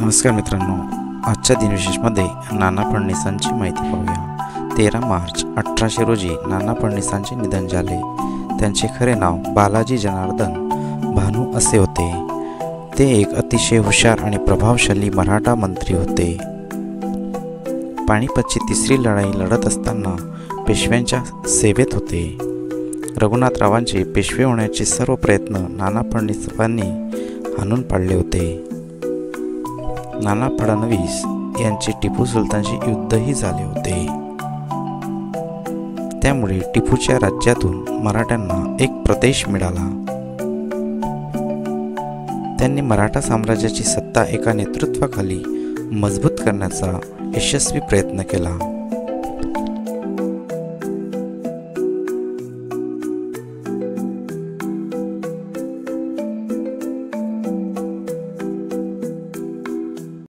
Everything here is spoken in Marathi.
नमस्कार मित्रांनो, आजच्या दिनविशेषमध्ये नाना फडणवीसांची माहिती पाहूया। 13 मार्च 1800 रोजी नाना फडणवीसांचे निधन झाले। त्यांचे खरे नाव बालाजी जनार्दन भानू असे होते। ते एक अतिशय हुशार आणि प्रभावशाली मराठा मंत्री होते। पानिपतची तिसरी लढाई लढत असताना पेशव्यांच्या सेवेत होते। रघुनाथरावांचे पेशवे होण्याचे सर्व प्रयत्न नाना फडणवीसांनी हाणून पाडले होते। नाना फडणवीस यांचे टिपू सुलतानशी युद्धही झाले होते। त्यामुळे टिपूच्या राज्यातून मराठ्यांना एक प्रदेश मिळाला। त्यांनी मराठा साम्राज्याची सत्ता एका नेतृत्वाखाली मजबूत करण्याचा यशस्वी प्रयत्न केला।